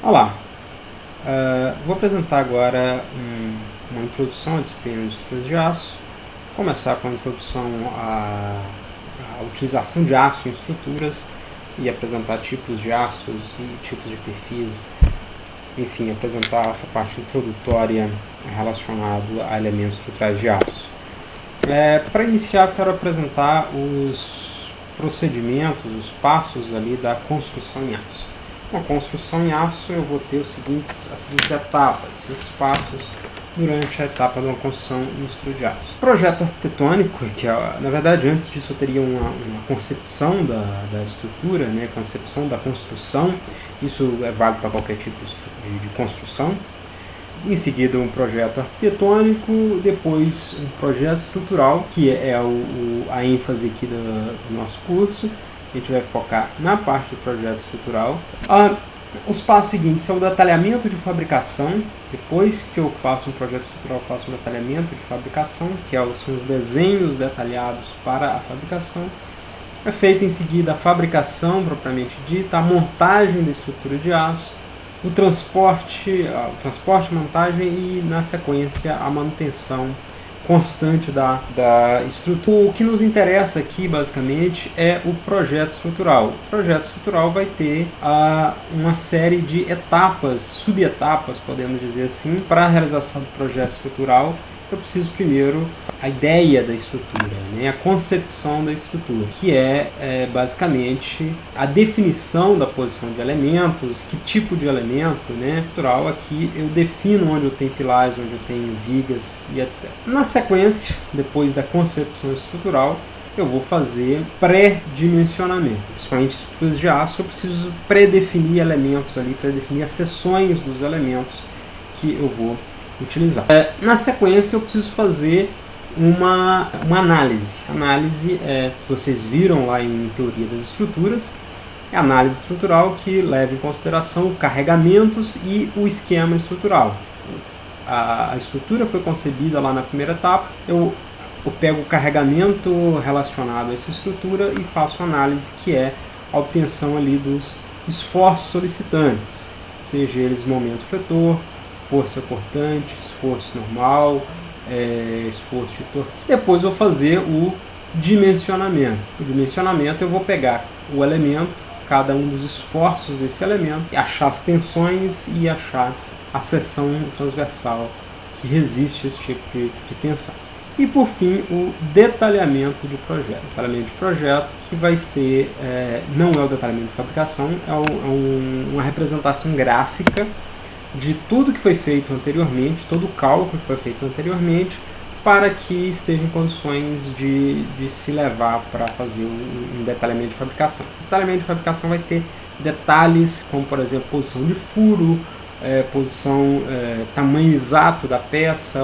Olá, vou apresentar agora uma introdução à disciplina de estruturas de aço, começar com a introdução à utilização de aço em estruturas e apresentar tipos de aços e tipos de perfis, enfim, apresentar essa parte introdutória relacionada a elementos estruturais de aço. Para iniciar, eu quero apresentar os procedimentos, os passos ali da construção em aço. Com a construção em aço, eu vou ter as seguintes etapas, os seguintes passos durante a etapa de uma construção em estrutura de aço. Projeto arquitetônico, que na verdade antes disso eu teria uma concepção da estrutura, né, concepção da construção, isso é válido para qualquer tipo de construção. Em seguida um projeto arquitetônico, depois um projeto estrutural, que é a ênfase aqui do nosso curso. A gente vai focar na parte do projeto estrutural. Os passos seguintes são o detalhamento de fabricação. Depois que eu faço um projeto estrutural, eu faço um detalhamento de fabricação, que são os desenhos detalhados para a fabricação. É feita em seguida a fabricação propriamente dita, a montagem da estrutura de aço, o transporte, a montagem e, na sequência, a manutenção constante da estrutura. O que nos interessa aqui, basicamente, é o projeto estrutural. O projeto estrutural vai ter uma série de etapas, subetapas, podemos dizer assim. Para a realização do projeto estrutural, eu preciso primeiro a ideia da estrutura, né? A concepção da estrutura, que é basicamente a definição da posição de elementos, que tipo de elemento, né? Estrutural, aqui eu defino onde eu tenho pilares, onde eu tenho vigas e etc. Na sequência, depois da concepção estrutural, eu vou fazer pré-dimensionamento. Principalmente em estruturas de aço, eu preciso predefinir elementos ali, predefinir as seções dos elementos que eu vou utilizar. Na sequência, eu preciso fazer uma análise. Análise, vocês viram lá em Teoria das Estruturas, é a análise estrutural que leva em consideração carregamentos e o esquema estrutural. A estrutura foi concebida lá na primeira etapa, eu pego o carregamento relacionado a essa estrutura e faço análise, que é a obtenção ali dos esforços solicitantes, seja eles momento fletor, força cortante, esforço normal, esforço de torção. Depois eu vou fazer o dimensionamento. O dimensionamento eu vou pegar o elemento, cada um dos esforços desse elemento, achar as tensões e achar a seção transversal que resiste a esse tipo de tensão. E por fim o detalhamento de projeto. O detalhamento de projeto que vai ser, não é o detalhamento de fabricação, é uma representação gráfica de tudo que foi feito anteriormente, todo o cálculo que foi feito anteriormente, para que esteja em condições de se levar para fazer um detalhamento de fabricação. O detalhamento de fabricação vai ter detalhes como, por exemplo, posição de furo, tamanho exato da peça,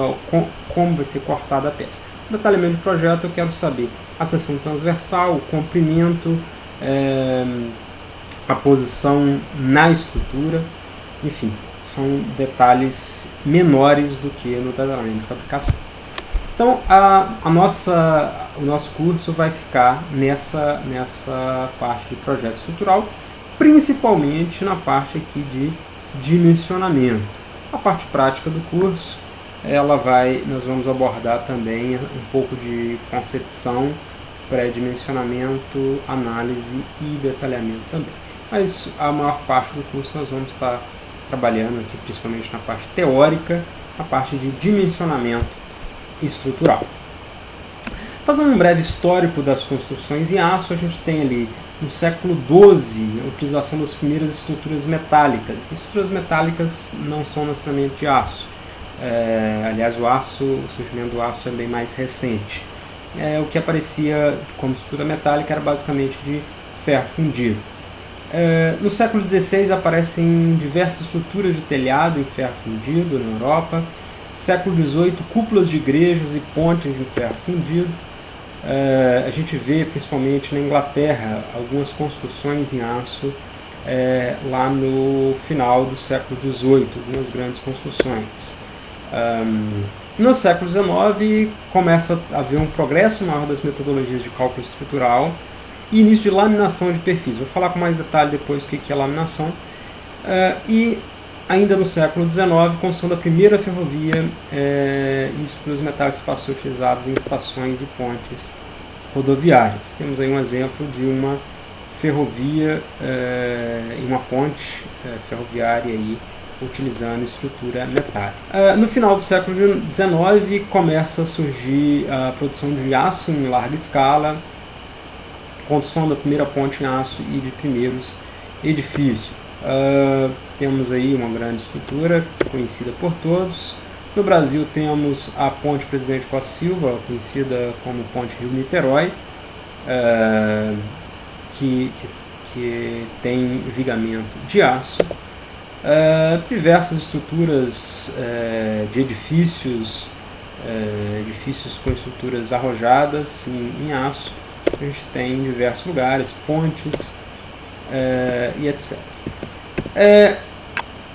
como vai ser cortada a peça. No detalhamento de projeto eu quero saber a seção transversal, o comprimento, a posição na estrutura, enfim, são detalhes menores do que no detalhamento de fabricação. Então, o nosso curso vai ficar nessa parte de projeto estrutural, principalmente na parte aqui de dimensionamento. A parte prática do curso, nós vamos abordar também um pouco de concepção, pré-dimensionamento, análise e detalhamento também. Mas a maior parte do curso nós vamos estar trabalhando aqui principalmente na parte teórica, a parte de dimensionamento estrutural. Fazendo um breve histórico das construções em aço, a gente tem ali no século XII a utilização das primeiras estruturas metálicas. Estruturas metálicas não são necessariamente de aço. Aliás, o surgimento do aço é bem mais recente. O que aparecia como estrutura metálica era basicamente de ferro fundido. No século XVI aparecem diversas estruturas de telhado em ferro fundido na Europa. Século XVIII, cúpulas de igrejas e pontes em ferro fundido. A gente vê principalmente na Inglaterra algumas construções em aço lá no final do século XVIII, algumas grandes construções. No século XIX começa a haver um progresso maior das metodologias de cálculo estrutural e início de laminação de perfis. Vou falar com mais detalhe depois o que é laminação. E Ainda no século XIX, construção da primeira ferrovia e estruturas metálicas que passou a ser utilizadas em estações e pontes rodoviárias. Temos aí um exemplo de uma ferrovia e uma ponte ferroviária aí, utilizando estrutura metálica. No final do século XIX começa a surgir a produção de aço em larga escala, construção da primeira ponte em aço e de primeiros edifícios. Temos aí uma grande estrutura conhecida por todos. No Brasil temos a ponte Presidente Costa Silva, conhecida como Ponte Rio-Niterói, que tem vigamento de aço. Diversas estruturas de edifícios com estruturas arrojadas em aço. A gente tem em diversos lugares, pontes e etc.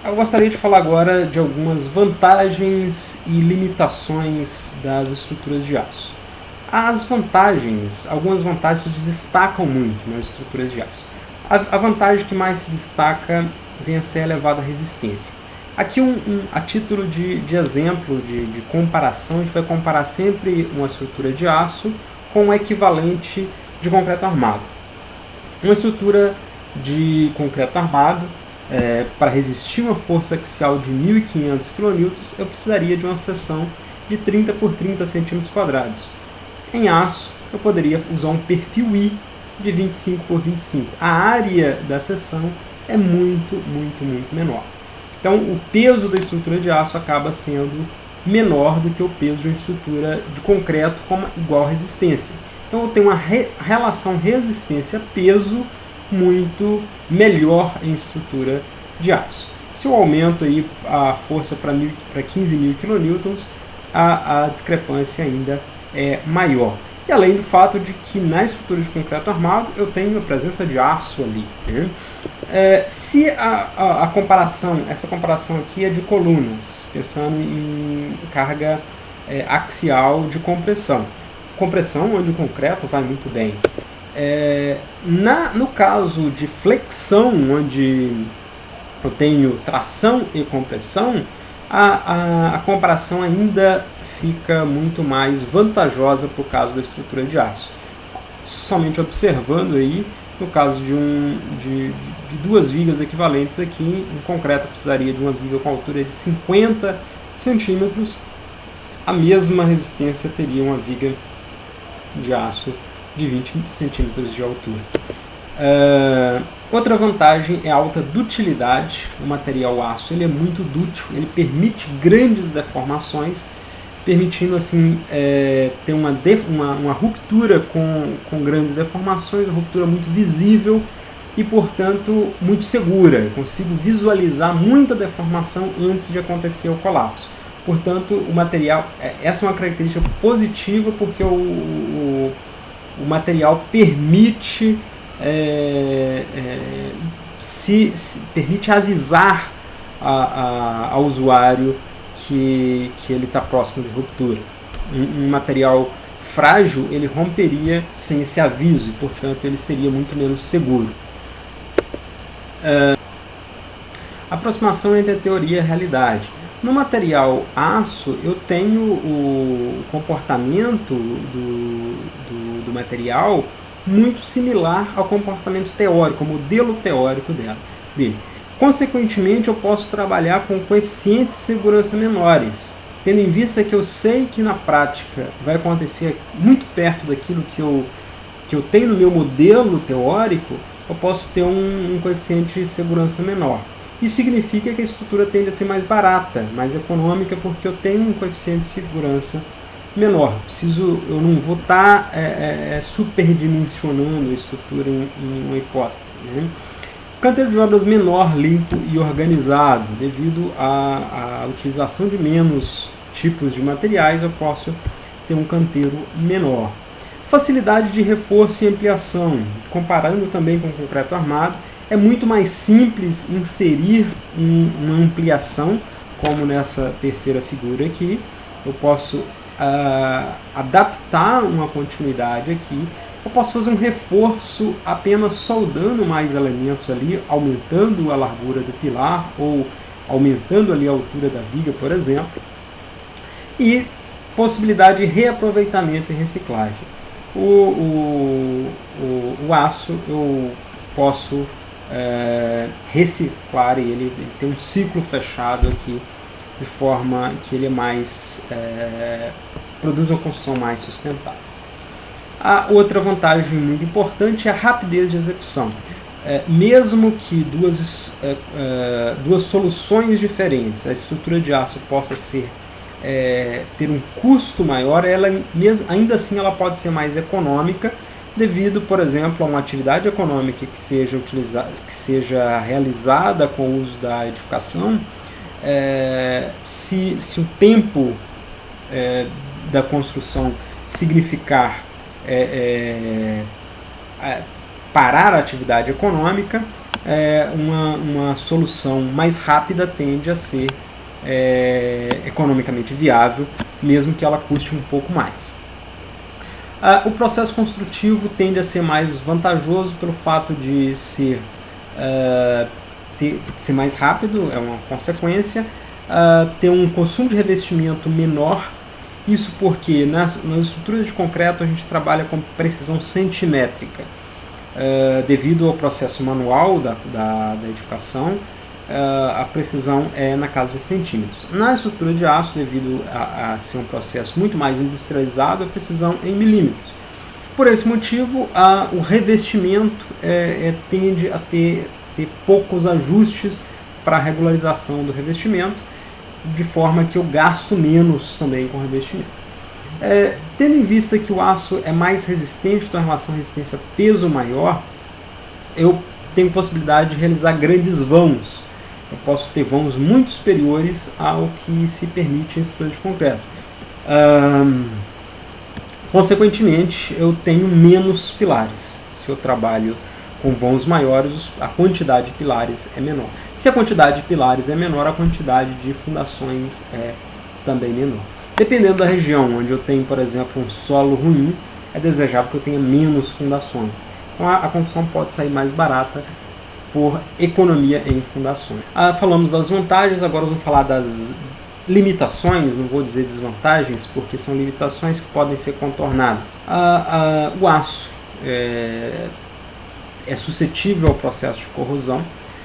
Eu gostaria de falar agora de algumas vantagens e limitações das estruturas de aço. Algumas vantagens se destacam muito nas estruturas de aço. A vantagem que mais se destaca vem a ser a elevada resistência. Aqui, a título de exemplo, de comparação, a gente vai comparar sempre uma estrutura de aço com o equivalente de concreto armado. Uma estrutura de concreto armado, para resistir uma força axial de 1.500 kN, eu precisaria de uma seção de 30 por 30 cm². Em aço, eu poderia usar um perfil I de 25 por 25. A área da seção é muito, muito, muito menor. Então, o peso da estrutura de aço acaba sendo menor do que o peso de uma estrutura de concreto com igual resistência. Então, eu tenho uma relação resistência-peso muito melhor em estrutura de aço. Se eu aumento aí a força para 15.000 kN, a discrepância ainda é maior. E além do fato de que na estrutura de concreto armado eu tenho a presença de aço ali, né? Se essa comparação aqui é de colunas, pensando em carga axial de compressão. Compressão onde o concreto vai muito bem. No caso de flexão, onde eu tenho tração e compressão, a comparação ainda fica muito mais vantajosa por causa da estrutura de aço. Somente observando aí, no caso de duas vigas equivalentes aqui, em concreto eu precisaria de uma viga com altura de 50 centímetros, a mesma resistência teria uma viga de aço de 20 centímetros de altura. Outra vantagem é a alta dutilidade. O material aço ele é muito dútil, ele permite grandes deformações, permitindo assim ter uma ruptura com grandes deformações, uma ruptura muito visível e, portanto, muito segura. Eu consigo visualizar muita deformação antes de acontecer o colapso. Portanto, o material, essa é uma característica positiva, porque o material permite permite avisar ao usuário que ele está próximo de ruptura. Um material frágil ele romperia sem esse aviso e, portanto, ele seria muito menos seguro. Aproximação entre a teoria e a realidade. No material aço, eu tenho o comportamento do material muito similar ao comportamento teórico, ao modelo teórico dele. Consequentemente, eu posso trabalhar com coeficientes de segurança menores, tendo em vista que eu sei que na prática vai acontecer muito perto daquilo que eu tenho no meu modelo teórico, eu posso ter um coeficiente de segurança menor. Isso significa que a estrutura tende a ser mais barata, mais econômica, porque eu tenho um coeficiente de segurança menor. Eu não vou estar superdimensionando a estrutura em uma hipótese, né? Canteiro de obras menor, limpo e organizado. Devido à utilização de menos tipos de materiais, eu posso ter um canteiro menor. Facilidade de reforço e ampliação. Comparando também com o concreto armado, é muito mais simples inserir uma ampliação, como nessa terceira figura aqui. Eu posso adaptar uma continuidade aqui. Eu posso fazer um reforço apenas soldando mais elementos ali, aumentando a largura do pilar ou aumentando ali a altura da viga, por exemplo, e possibilidade de reaproveitamento e reciclagem. O aço eu posso reciclar ele tem um ciclo fechado aqui, de forma que ele produz uma construção mais sustentável. A outra vantagem muito importante é a rapidez de execução. Mesmo que duas soluções diferentes, a estrutura de aço possa ter um custo maior, ainda assim ela pode ser mais econômica, devido, por exemplo, a uma atividade econômica que seja realizada com o uso da edificação. Se o tempo da construção significar parar a atividade econômica, uma solução mais rápida tende a ser economicamente viável, mesmo que ela custe um pouco mais. O processo construtivo tende a ser mais vantajoso pelo fato de ser mais rápido, é uma consequência, ter um consumo de revestimento menor. Isso porque nas estruturas de concreto a gente trabalha com precisão centimétrica, devido ao processo manual da edificação. A precisão é na casa de centímetros. Na estrutura de aço, devido a ser um processo muito mais industrializado, a precisão é em milímetros. Por esse motivo, o revestimento tende a ter poucos ajustes para a regularização do revestimento, de forma que eu gasto menos também com revestimento. Tendo em vista que o aço é mais resistente, então a relação resistência-peso maior, eu tenho possibilidade de realizar grandes vãos. Eu posso ter vãos muito superiores ao que se permite em estruturas de concreto. Consequentemente, eu tenho menos pilares. Se eu trabalho com vãos maiores, a quantidade de pilares é menor. Se a quantidade de pilares é menor, a quantidade de fundações é também menor. Dependendo da região, onde eu tenho, por exemplo, um solo ruim, é desejável que eu tenha menos fundações. Então a construção pode sair mais barata por economia em fundações. Falamos das vantagens, agora vamos falar das limitações, não vou dizer desvantagens, porque são limitações que podem ser contornadas. O aço é suscetível ao processo de corrosão,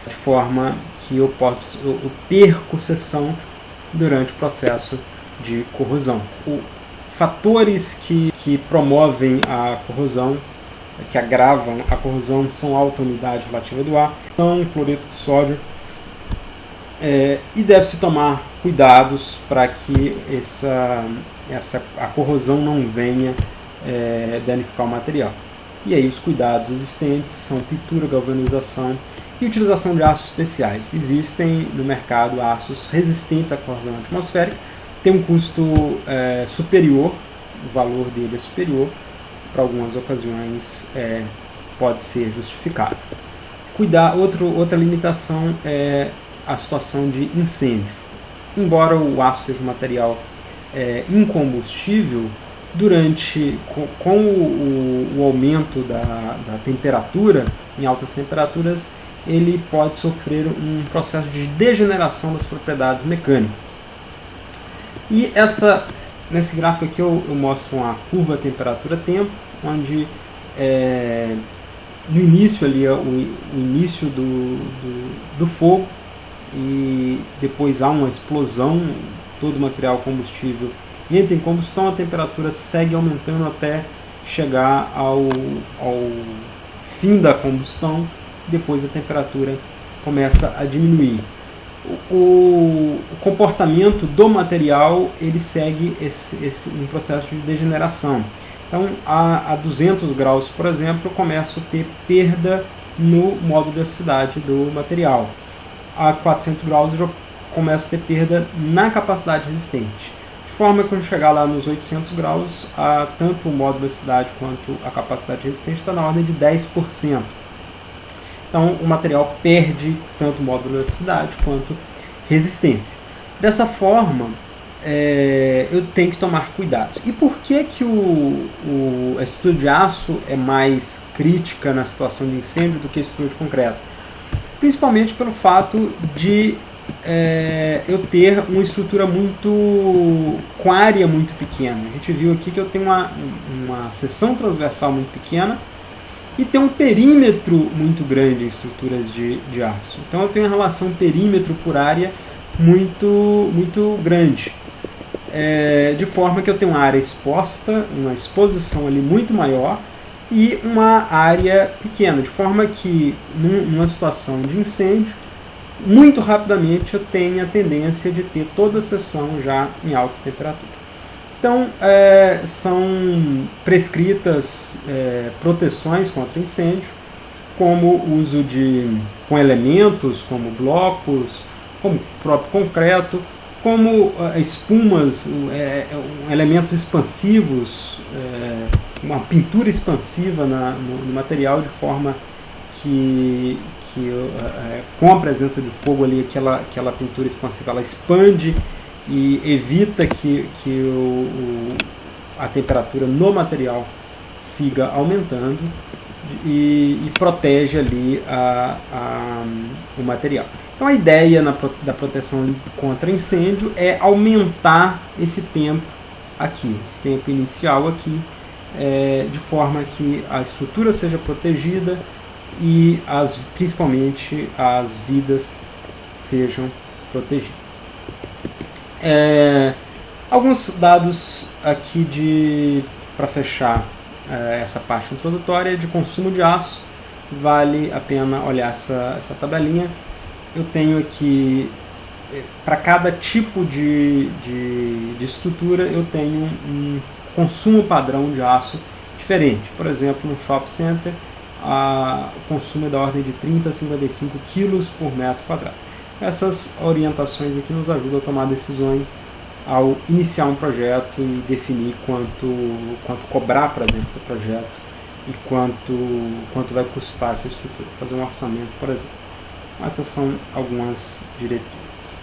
de forma que eu perco seção durante o processo de corrosão. Fatores que promovem a corrosão, que agravam a corrosão, são a alta umidade relativa do ar, são cloreto de sódio, e deve-se tomar cuidados para que a corrosão não venha danificar o material. E aí os cuidados existentes são pintura, galvanização e utilização de aços especiais. Existem no mercado aços resistentes à corrosão atmosférica, tem um custo superior, o valor dele é superior, para algumas ocasiões pode ser justificado. Outra limitação é a situação de incêndio. Embora o aço seja um material incombustível, com o aumento da temperatura, em altas temperaturas, ele pode sofrer um processo de degeneração das propriedades mecânicas. E nesse gráfico aqui eu mostro uma curva temperatura-tempo, onde no início ali é o início do fogo, e depois há uma explosão, todo o material combustível entra em combustão, a temperatura segue aumentando até chegar ao fim da combustão, depois a temperatura começa a diminuir. O comportamento do material ele segue um processo de degeneração. Então, a 200 graus, por exemplo, eu começo a ter perda no módulo de elasticidade do material. A 400 graus eu já começo a ter perda na capacidade resistente. De forma que quando chegar lá nos 800 graus, tanto o módulo de elasticidade quanto a capacidade resistente está na ordem de 10%. Então o material perde tanto módulo de elasticidade quanto resistência. Dessa forma, eu tenho que tomar cuidado. E por que a estrutura de aço é mais crítica na situação de incêndio do que a estrutura de concreto? Principalmente pelo fato de eu ter uma estrutura com área muito pequena. A gente viu aqui que eu tenho uma seção transversal muito pequena e tem um perímetro muito grande em estruturas de aço. Então eu tenho uma relação perímetro por área muito grande. De forma que eu tenho uma área exposta, uma exposição ali muito maior e uma área pequena, de forma que numa situação de incêndio, muito rapidamente eu tenho a tendência de ter toda a seção já em alta temperatura. Então, são prescritas proteções contra incêndio, como o uso com elementos, como blocos, como o próprio concreto, como espumas, elementos expansivos, uma pintura expansiva no material, de forma que com a presença de fogo ali, aquela pintura expansiva ela expande e evita que a temperatura no material siga aumentando e protege ali o material. Então a ideia da proteção contra incêndio é aumentar esse tempo aqui, esse tempo inicial aqui, de forma que a estrutura seja protegida e principalmente as vidas sejam protegidas. Alguns dados aqui para fechar essa parte introdutória de consumo de aço. Vale a pena olhar essa tabelinha. Eu tenho aqui, para cada tipo de estrutura, eu tenho um consumo padrão de aço diferente. Por exemplo, no shopping center, o consumo é da ordem de 30 a 55 kg por metro quadrado. Essas orientações aqui nos ajudam a tomar decisões ao iniciar um projeto e definir quanto cobrar, por exemplo, do projeto e quanto vai custar essa estrutura. Fazer um orçamento, por exemplo. Essas são algumas diretrizes.